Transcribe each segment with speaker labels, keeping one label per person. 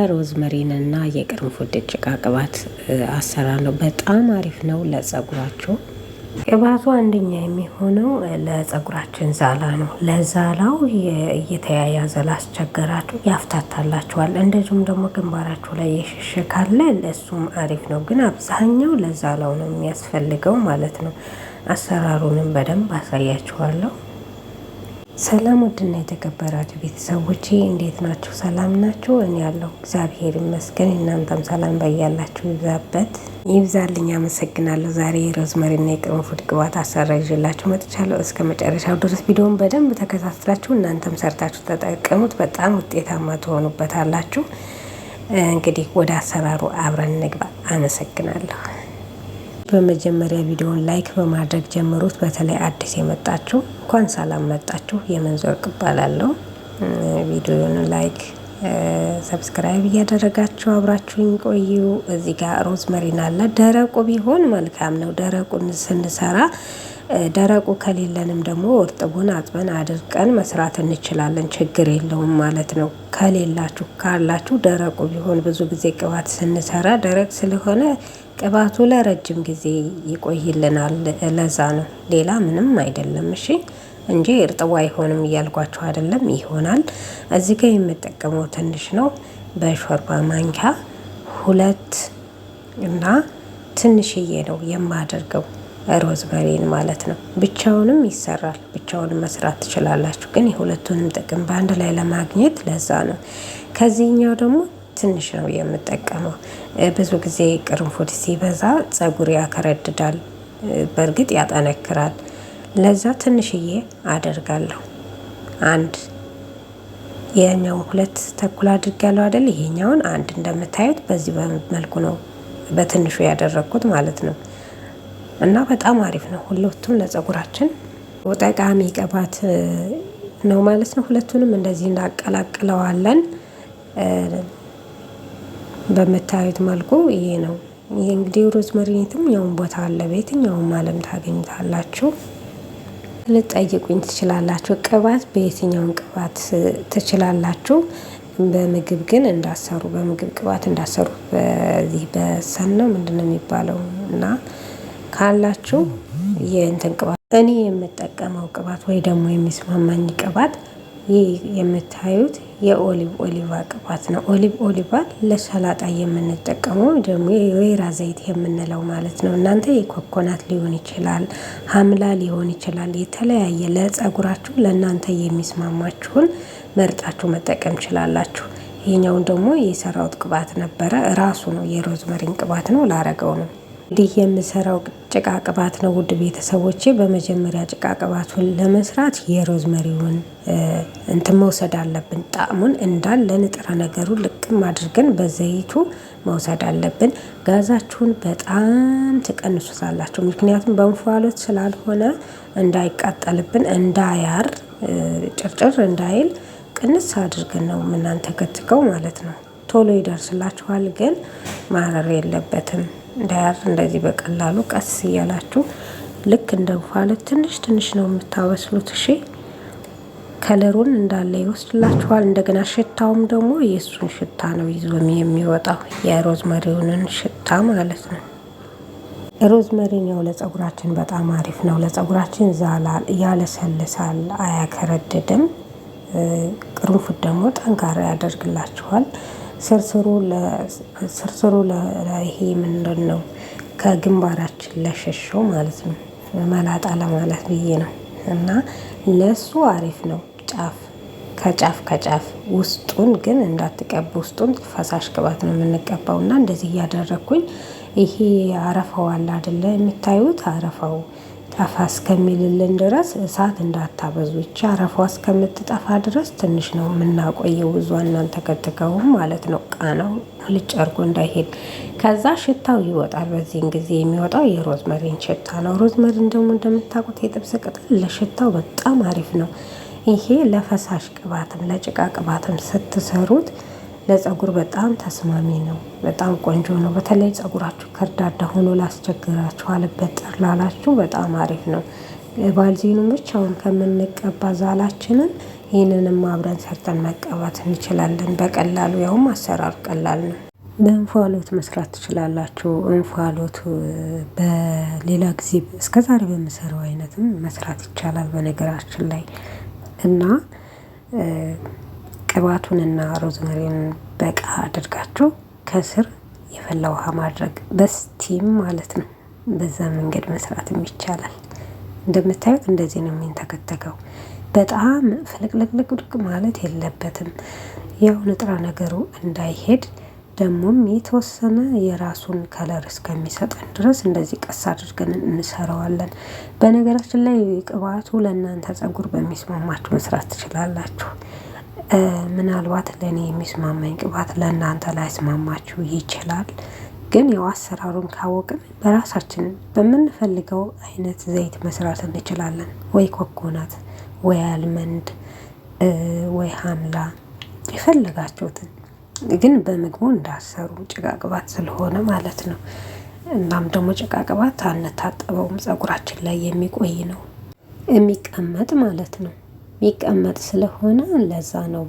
Speaker 1: የሮዝመሪንና የቅርንፉድ ጭቃ ቅባት አሰራር ነው። በጣም አሪፍ ነው ለጸጉራችሁ። ቅባቱ አንደኛ የሚሆነው ለጸጉራችን ዛላ ነው። ለዛላው እየተያያዘ ላስቸገራችሁ ያፍታታላችኋል። እንደዚሁም ደግሞ ግንባራችሁ ላይ የሽሽ ካለ ለእሱም አሪፍ ነው። ግን አብዛኛው ለዛላው ነው የሚያስፈልገው ማለት ነው። አሰራሩንም በደንብ አሳያችኋለሁ። ሰላም ውድና የተከበራችሁ ቤተሰቦቼ እንዴት ናችሁ? ሰላም ናችሁ? እኔ ያለሁ እግዚአብሔር ይመስገን። እናንተም ሰላም በያላችሁ ይብዛልኝ። አመሰግናለሁ። ዛሬ የሮዝመሪና የቅርንፉድ ቅባት አሰራር ይዤላችሁ መጥቻለሁ። እስከ መጨረሻው ድረስ ቪዲዮውን በደንብ ተከታትላችሁ እናንተም ሰርታችሁ ተጠቀሙት። በጣም ውጤታማ ትሆኑበታላችሁ። እንግዲህ ወደ አሰራሩ አብረን እንግባ። አመሰግናለሁ። በመጀመሪያ ቪዲዮውን ላይክ በማድረግ ጀምሩት። በተለይ አዲስ የመጣችሁ እንኳን ሰላም መጣችሁ። የመንዞር እባላለሁ። ቪዲዮውን ላይክ ሰብስክራይብ እያደረጋችሁ አብራችሁኝ ቆዩ። እዚህ ጋር ሮዝመሪን አለ። ደረቁ ቢሆን መልካም ነው። ደረቁን ስንሰራ ደረቁ ከሌለንም ደግሞ እርጥቡን አጥበን አድርቀን መስራት እንችላለን። ችግር የለውም ማለት ነው። ከሌላችሁ ካላችሁ ደረቁ ቢሆን ብዙ ጊዜ ቅባት ስንሰራ ደረቅ ስለሆነ ቅባቱ ለረጅም ጊዜ ይቆይልናል። ለዛ ነው፣ ሌላ ምንም አይደለም። እሺ እንጂ እርጥቡ አይሆንም እያልኳችሁ አይደለም፣ ይሆናል። እዚህ ጋር የምጠቀመው ትንሽ ነው። በሾርባ ማንኪያ 2 እና ትንሽዬ ነው የማደርገው ሮዝመሪን ማለት ነው። ብቻውንም ይሰራል፣ ብቻውንም መስራት ትችላላችሁ። ግን የሁለቱንም ጥቅም በአንድ ላይ ለማግኘት ለዛ ነው። ከዚህኛው ደግሞ ትንሽ ነው የምጠቀመው። ብዙ ጊዜ ቅርንፉድ ሲበዛ ጸጉር ያከረድዳል፣ በእርግጥ ያጠነክራል። ለዛ ትንሽዬ አደርጋለሁ። ይሄኛው 2 ተኩል አድርጋለሁ አይደል? ይሄኛውን 1 እንደምታዩት በዚህ መልኩ ነው በትንሹ ያደረኩት ማለት ነው። እና በጣም አሪፍ ነው። ሁለቱም ለጸጉራችን ጠቃሚ ቅባት ነው ማለት ነው። ሁለቱንም እንደዚህ እናቀላቅለዋለን። በምታዩት መልኩ ይሄ ነው። ይሄ እንግዲህ ሮዝመሪን የትኛውም ቦታ አለ፣ በየትኛውም ዓለም ታገኙታላችሁ። ልጠይቁኝ ትችላላችሁ። ቅባት በየትኛውም ቅባት ትችላላችሁ። በምግብ ግን እንዳሰሩ፣ በምግብ ቅባት እንዳሰሩ በዚህ በሰን ነው ምንድነው የሚባለው እና ካላችሁ የእንትን ቅባት እኔ የምጠቀመው ቅባት ወይ ደግሞ የሚስማማኝ ቅባት ይህ የምታዩት የኦሊቭ ኦሊቫ ቅባት ነው። ኦሊቭ ኦሊቫ ለሰላጣ የምንጠቀመው ደግሞ የወይራ ዘይት የምንለው ማለት ነው። እናንተ የኮኮናት ሊሆን ይችላል፣ ሀምላ ሊሆን ይችላል። የተለያየ ለጸጉራችሁ ለእናንተ የሚስማማችሁን መርጣችሁ መጠቀም ችላላችሁ። ይህኛውን ደግሞ የሰራውት ቅባት ነበረ፣ ራሱ ነው የሮዝመሪን ቅባት ነው፣ ላረገው ነው። እንዲህ የምሰራው ጭቃ ቅባት ነው። ውድ ቤተሰቦቼ በመጀመሪያ ጭቃ ቅባቱን ለመስራት የሮዝመሪውን እንትን መውሰድ አለብን። ጣዕሙን እንዳለ ንጥረ ነገሩን ልቅም አድርገን በዘይቱ መውሰድ አለብን። ጋዛችሁን በጣም ትቀንሱታላችሁ። ምክንያቱም በእንፋሎት ስላልሆነ እንዳይቃጠልብን፣ እንዳያር፣ ጭርጭር እንዳይል ቅንስ አድርገን ነው የምናንተከትከው ማለት ነው። ቶሎ ይደርስላችኋል፣ ግን ማረር የለበትም። እንዳያር እንደዚህ በቀላሉ ቀስ እያላችሁ ልክ እንደ እንፋሎት ትንሽ ትንሽ ነው የምታበስሉት። እሺ ከለሩን እንዳለ ይወስድላችኋል። እንደገና ሽታውም ደግሞ የእሱን ሽታ ነው ይዞ የሚወጣው፣ የሮዝመሪውንን ሽታ ማለት ነው። ሮዝመሪን ያው ለጸጉራችን በጣም አሪፍ ነው። ለጸጉራችን ዛላ ያለሰልሳል፣ አያከረድድም። ቅርንፉድ ደግሞ ጠንካራ ያደርግላችኋል። ስርስሩ ይሄ ምንድን ነው ከግንባራችን ለሸሸው ማለት ነው፣ መላጣ ለማለት ብዬ ነው። እና ለሱ አሪፍ ነው። ከጫፍ ውስጡን ግን እንዳትቀቡ። ውስጡን ፈሳሽ ቅባት ነው የምንቀባው። እና እንደዚህ እያደረግኩኝ ይሄ አረፋው አለ አይደለ? የምታዩት አረፋው ጠፋ እስከሚልልን ድረስ እሳት እንዳታበዙ። ይቻ አረፋዋ እስከምትጠፋ ድረስ ትንሽ ነው የምናቆየው። ብዙ እናንተ ከትከውም ማለት ነው። ቃናው ልጭ አርጎ እንዳይሄድ። ከዛ ሽታው ይወጣል። በዚህን ጊዜ የሚወጣው የሮዝመሪን ሽታ ነው። ሮዝመሪን ደግሞ እንደምታውቁት የጥብስ ቅጠል ለሽታው በጣም አሪፍ ነው። ይሄ ለፈሳሽ ቅባትም ለጭቃ ቅባትም ስትሰሩት ለጸጉር በጣም ተስማሚ ነው። በጣም ቆንጆ ነው። በተለይ ጸጉራችሁ ከርዳዳ ሆኖ ላስቸግራችሁ አልበጠር ላላችሁ በጣም አሪፍ ነው። ባልዚኑን ብቻውን ከምንቀባ ዛላችንን ይህንንም አብረን ሰርተን መቀባት እንችላለን በቀላሉ። ያውም አሰራሩ ቀላል ነው። በእንፋሎት መስራት ትችላላችሁ። እንፋሎት በሌላ ጊዜ እስከዛሬ በምሰራው አይነትም መስራት ይቻላል በነገራችን ላይ እና ቅባቱንና ሮዝመሪን በቃ አድርጋችሁ ከስር የፈላ ውሃ ማድረግ በስቲም ማለት ነው። በዛ መንገድ መስራትም ይቻላል። እንደምታዩት እንደዚህ ነው የሚንተከተከው። በጣም ፍልቅልቅልቅ ማለት የለበትም። ያው ንጥረ ነገሩ እንዳይሄድ ደግሞም የተወሰነ የራሱን ከለር እስከሚሰጠን ድረስ እንደዚህ ቀስ አድርገን እንሰራዋለን። በነገራችን ላይ ቅባቱ ለእናንተ ፀጉር በሚስማማችሁ መስራት ትችላላችሁ። ምናልባት ለእኔ የሚስማማኝ ቅባት ለእናንተ ላይስማማችሁ ይችላል። ግን ያው አሰራሩን ካወቅን በራሳችን በምንፈልገው አይነት ዘይት መስራት እንችላለን። ወይ ኮኮናት፣ ወይ አልመንድ፣ ወይ ሀምላ የፈለጋችሁትን። ግን በምግቡ እንዳሰሩ ጭቃ ቅባት ስለሆነ ማለት ነው። እናም ደግሞ ጭቃ ቅባት አንታጠበውም፣ ፀጉራችን ላይ የሚቆይ ነው የሚቀመጥ ማለት ነው። የሚቀመጥ ስለሆነ ለዛ ነው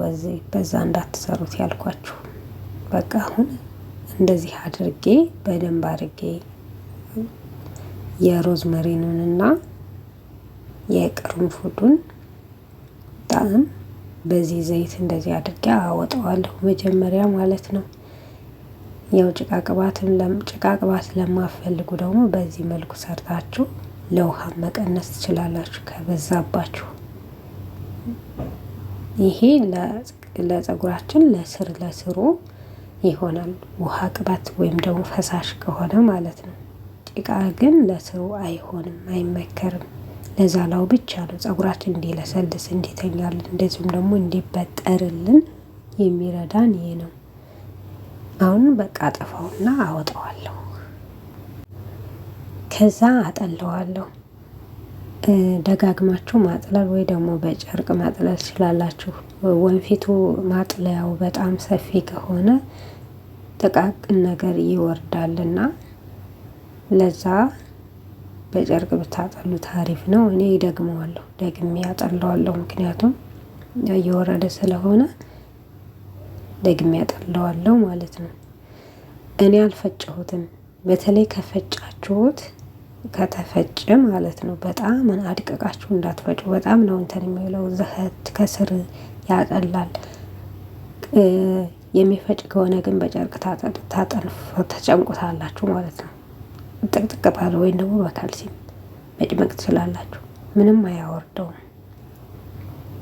Speaker 1: በዛ እንዳትሰሩት ያልኳችሁ። በቃ አሁን እንደዚህ አድርጌ በደንብ አድርጌ የሮዝመሪኑንና የቅርንፉዱን ጣዕም በዚህ ዘይት እንደዚህ አድርጌ አወጣዋለሁ መጀመሪያ ማለት ነው። ያው ጭቃ ቅባት ለማፈልጉ ደግሞ በዚህ መልኩ ሰርታችሁ ለውሃ መቀነስ ትችላላችሁ ከበዛባችሁ። ይሄ ለፀጉራችን ለስሩ ይሆናል። ውሃ ቅባት ወይም ደግሞ ፈሳሽ ከሆነ ማለት ነው። ጭቃ ግን ለስሩ አይሆንም፣ አይመከርም። ለዛላው ብቻ ነው ፀጉራችን እንዲለሰልስ እንዲተኛልን፣ እንደዚሁም ደግሞ እንዲበጠርልን የሚረዳን ይሄ ነው። አሁን በቃ አጠፋውና አወጣዋለሁ። ከዛ አጠለዋለሁ። ደጋግማችሁ ማጥለል ወይ ደግሞ በጨርቅ ማጥለል ትችላላችሁ። ወንፊቱ ማጥለያው በጣም ሰፊ ከሆነ ጥቃቅን ነገር ይወርዳልና ለዛ በጨርቅ ብታጠሉት አሪፍ ነው። እኔ ደግሜ ያጠለዋለሁ። ምክንያቱም እየወረደ ስለሆነ ደግሜ ያጠለዋለሁ ማለት ነው። እኔ አልፈጨሁትም። በተለይ ከፈጫችሁት ከተፈጨ ማለት ነው በጣም አድቀቃችሁ እንዳትፈጩ። በጣም ነው እንትን የሚለው ዘህት ከስር ያጠላል። የሚፈጭ ከሆነ ግን በጨርቅ ተጨምቁታላችሁ ማለት ነው። ጥቅጥቅ ባለ ወይም ደግሞ በካልሲም መጭመቅ ትችላላችሁ። ምንም አያወርደውም።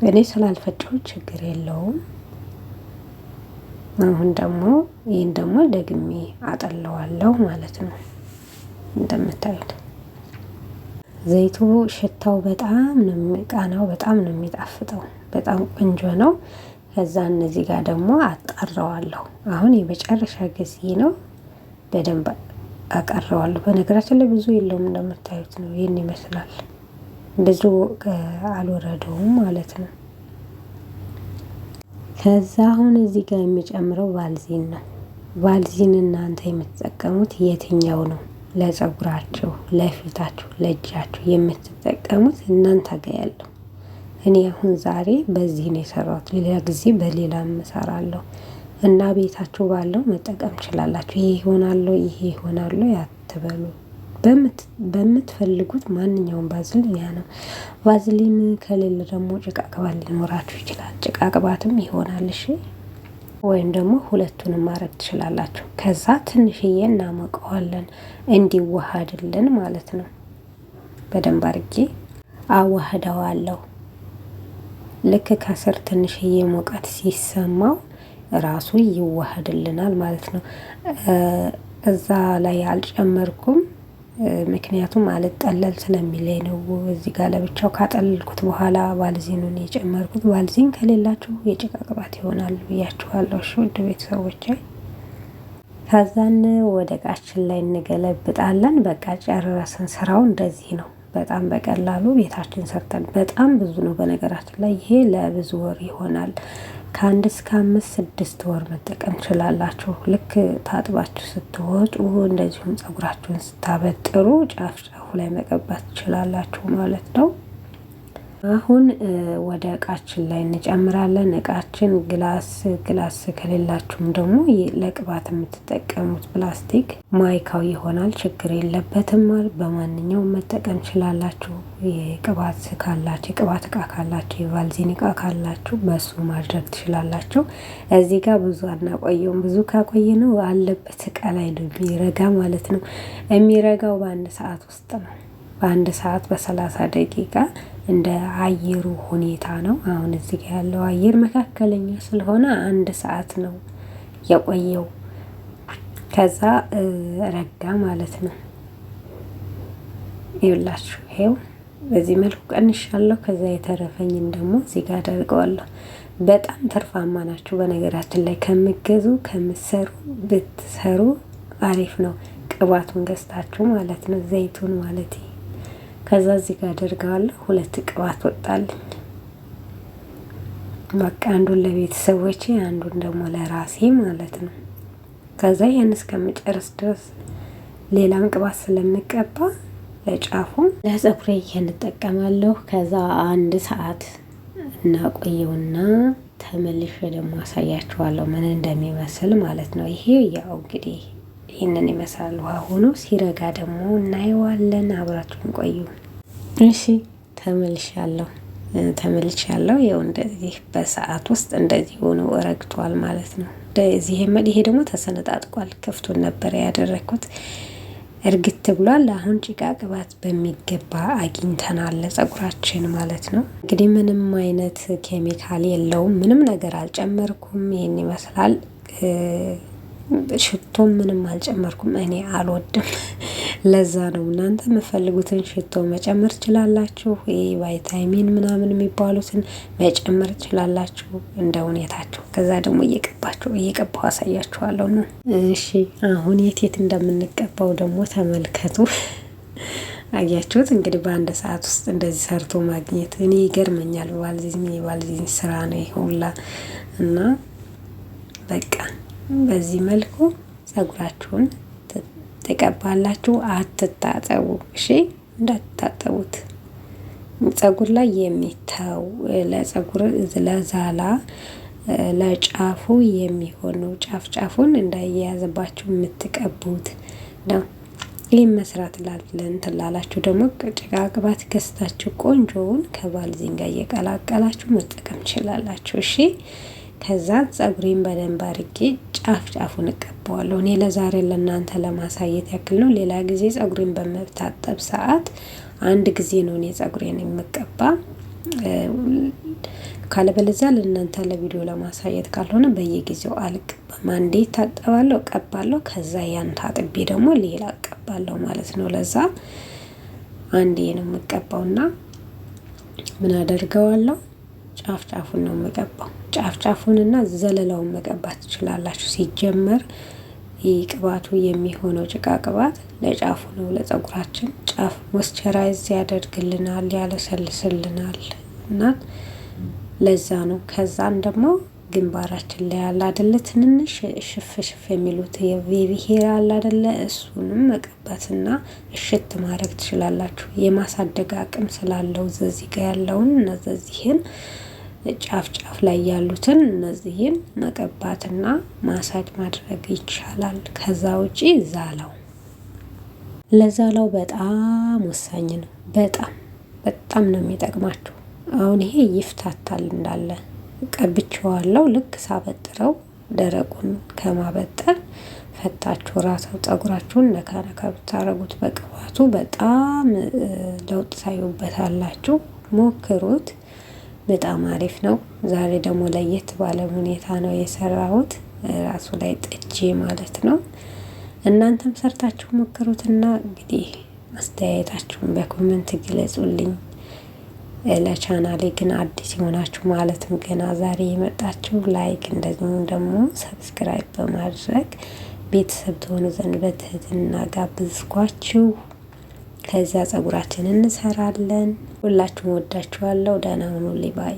Speaker 1: እኔ ስላልፈጨው ችግር የለውም። አሁን ደግሞ ይህን ደግሞ ደግሜ አጠለዋለሁ ማለት ነው። እንደምታዩት ዘይቱ ሽታው በጣም ነው ቃናው በጣም ነው የሚጣፍጠው። በጣም ቆንጆ ነው። ከዛ እነዚህ ጋር ደግሞ አጣራዋለሁ። አሁን የመጨረሻ ጊዜ ነው። በደንብ አቀረዋለሁ። በነገራችን ላይ ብዙ የለውም እንደምታዩት ነው። ይህን ይመስላል። ብዙ አልወረደውም ማለት ነው። ከዛ አሁን እዚህ ጋር የሚጨምረው ቫልዚን ነው። ቫልዚን እናንተ የምትጠቀሙት የትኛው ነው? ለፀጉራችሁ፣ ለፊታችሁ፣ ለእጃችሁ የምትጠቀሙት እናንተ ጋር ያለው። እኔ አሁን ዛሬ በዚህ ነው የሰራሁት። ሌላ ጊዜ በሌላ እሰራለሁ እና ቤታችሁ ባለው መጠቀም ትችላላችሁ። ይሄ ይሆናል ያትበሉ። በምትፈልጉት ማንኛውም ቫዝሊን ያ ነው። ቫዝሊን ከሌለ ደግሞ ጭቃ ቅባት ሊኖራችሁ ይችላል። ጭቃ ቅባትም ይሆናል። እሺ፣ ወይም ደግሞ ሁለቱንም ማድረግ ትችላላችሁ። ከዛ ትንሽዬ እናሞቀዋለን እንዲዋሃድልን ማለት ነው። በደንብ አድርጌ አዋህደዋለሁ። ልክ ከስር ትንሽዬ ሙቀት ሲሰማው ራሱ ይዋሃድልናል ማለት ነው። እዛ ላይ አልጨመርኩም፣ ምክንያቱም አልጠለል ስለሚለኝ ነው። እዚህ ጋር ለብቻው ካጠለልኩት በኋላ ቫልዚኑን የጨመርኩት። ቫልዚን ከሌላችሁ የጭቃ ቅባት ይሆናል ብያችኋለሁ። እሺ ውድ ቤተሰቦች፣ ከዛን ወደ እቃችን ላይ እንገለብጣለን። በቃ ጨረስን። ስራው እንደዚህ ነው። በጣም በቀላሉ ቤታችን ሰርተን፣ በጣም ብዙ ነው በነገራችን ላይ። ይሄ ለብዙ ወር ይሆናል። ከ1 እስከ 5 6 ወር መጠቀም ትችላላችሁ። ልክ ታጥባችሁ ስትወጡ፣ እንደዚሁም ፀጉራችሁን ስታበጥሩ ጫፍ ጫፉ ላይ መቀባት ትችላላችሁ ማለት ነው። አሁን ወደ እቃችን ላይ እንጨምራለን። እቃችን ግላስ ከሌላችሁም ደግሞ ለቅባት የምትጠቀሙት ፕላስቲክ ማይካው ይሆናል፣ ችግር የለበትም። በማንኛውም መጠቀም ችላላችሁ። የቅባት እቃ ካላችሁ፣ የቫልዚን እቃ ካላችሁ በሱ ማድረግ ትችላላችሁ። እዚህ ጋር ብዙ አናቆየውም። ብዙ ካቆየ ነው አለበት እቃ ላይ ነው የሚረጋ ማለት ነው። የሚረጋው በአንድ ሰዓት ውስጥ ነው። በአንድ ሰዓት በ30 ደቂቃ እንደ አየሩ ሁኔታ ነው። አሁን እዚህ ጋር ያለው አየር መካከለኛ ስለሆነ 1 ሰዓት ነው የቆየው። ከዛ ረጋ ማለት ነው። ይኸውላችሁ ይሄው በዚህ መልኩ ቀንሻለሁ። ከዛ የተረፈኝን ደግሞ እዚህ ጋር አደርገዋለሁ። በጣም ትርፋማ ናችሁ። በነገራችን ላይ ከምገዙ ከምትሰሩ ብትሰሩ አሪፍ ነው። ቅባቱን ገዝታችሁ ማለት ነው፣ ዘይቱን ማለት ነው። ከዛ እዚህ ጋር አደርጋለሁ 2 ቅባት ወጣልኝ። በቃ አንዱን ለቤተሰቦቼ አንዱን ደግሞ ለራሴ ማለት ነው። ከዛ ያን እስከምጨርስ ድረስ ሌላም ቅባት ስለምቀባ ለጫፉ ለፀጉሬ እንጠቀማለሁ። ከዛ 1 ሰዓት እናቆየውና ተመልሼ ደግሞ አሳያችኋለሁ ምን እንደሚመስል ማለት ነው። ይሄ ያው እንግዲህ ይህንን ይመስላል። ውሃ ሆኖ ሲረጋ ደግሞ እናየዋለን። አብራችሁን ቆዩ። እሺ ተመልሻለሁ። ይኸው እንደዚህ በሰዓት ውስጥ እንደዚህ ሆኖ ረግቷል ማለት ነው። ይሄ ደግሞ ተሰነጣጥቋል። ክፍቱን ነበር ያደረኩት፣ እርግት ብሏል። አሁን ጭቃ ቅባት በሚገባ አግኝተናል ለፀጉራችን ማለት ነው። እንግዲህ ምንም አይነት ኬሚካል የለውም። ምንም ነገር አልጨመርኩም። ይሄን ይመስላል። ሽቶ ምንም አልጨመርኩም። እኔ አልወድም። ለዛ ነው። እናንተ የምፈልጉትን ሽቶ መጨመር ትችላላችሁ። ቫይታሚን ምናምን የሚባሉትን መጨመር ትችላላችሁ እንደ ሁኔታችሁ። ከዛ ደግሞ እየቀባሁ አሳያችኋለሁ ነው። እሺ አሁን የት እንደምንቀባው ደግሞ ተመልከቱ። አያችሁት እንግዲህ በ1 ሰዓት ውስጥ እንደዚህ ሰርቶ ማግኘት እኔ ይገርመኛል። የቫልዚን ስራ ነው ይሁላ እና በቃ በዚህ መልኩ ፀጉራችሁን ተቀባላችሁ። አትታጠቡ፣ እሺ እንዳትታጠቡት። ፀጉር ላይ የሚታው ለፀጉር ለዛላ ለጫፉ የሚሆነው ጫፉን እንዳያያዝባችሁ የምትቀቡት ነው። ይህን መስራት ትላላችሁ ደግሞ ጭቃ ቅባት ገዝታችሁ ቆንጆውን ከባልዚን ጋር እየቀላቀላችሁ መጠቀም ትችላላችሁ። እሺ ከዛ ፀጉሬን በደንብ አድርጌ ጫፉን እቀባዋለሁ። እኔ ለዛሬ ለእናንተ ለማሳየት ያክል ነው። ሌላ ጊዜ ፀጉሬን በመታጠብ ሰዓት 1 ጊዜ ነው እኔ ፀጉሬን የምቀባ። ካለበለዚያ ለእናንተ ለቪዲዮ ለማሳየት ካልሆነ በየጊዜው አልቀባም። አንዴ ታጠባለሁ፣ እቀባለሁ። ከዛ ያን ታጥቤ ደግሞ ሌላ እቀባለሁ ማለት ነው። ለዛ አንዴ ነው የምቀባውና ምን አደርገዋለሁ ጫፉን ነው የምቀባው። ጫፉንና ዘለላውን መቀባት ትችላላችሁ። ሲጀመር ቅባቱ የሚሆነው ጭቃ ቅባት ለጫፉ ነው። ለፀጉራችን ጫፍ ሞይስቸራይዝ ያደርግልናል፣ ያለሰልስልናል እና ለዛ ነው። ከዛን ደግሞ ግንባራችን ላይ ያለ አይደለ ትንንሽ ሽፍ የሚሉት የቤቢ ሄር አለ አይደለ እሱንም መቀባትና እሽት ማድረግ ትችላላችሁ። የማሳደግ አቅም ስላለው እዚህ ጋር ያለውን እነዚህን ጫፍ ላይ ያሉትን እነዚህን መቀባትና ማሳጅ ማድረግ ይቻላል። ከዛ ውጪ ለዛላው በጣም ወሳኝ ነው። በጣም ነው የሚጠቅማችሁ። አሁን ይሄ ይፍታታል እንዳለ ቀብቼዋለሁ። ልክ ሳበጥረው ደረቁን ከማበጠር ፈታችሁ ራሱ ፀጉራችሁን ነካ ብታረጉት በቅባቱ በጣም ለውጥ ታዩበታላችሁ። ሞክሩት። በጣም አሪፍ ነው። ዛሬ ደግሞ ለየት ባለ ሁኔታ ነው የሰራሁት፣ ራሱ ላይ ጥጄ ማለት ነው። እናንተም ሰርታችሁ ሞክሩትና እንግዲህ አስተያየታችሁን በኮሜንት ግለጹልኝ። ለቻናሌ ግን አዲስ የሆናችሁ ማለትም ገና ዛሬ የመጣችሁ ላይክ እንደዚሁም ደግሞ ሰብስክራይብ በማድረግ ቤተሰብ ትሆኑ ዘንድ በትህትና ጋብዝኳችሁ። ከዛ ፀጉራችንን እንሰራለን። ሁላችሁም ወዳችኋለሁ። ደህና ሁኑልኝ ባይ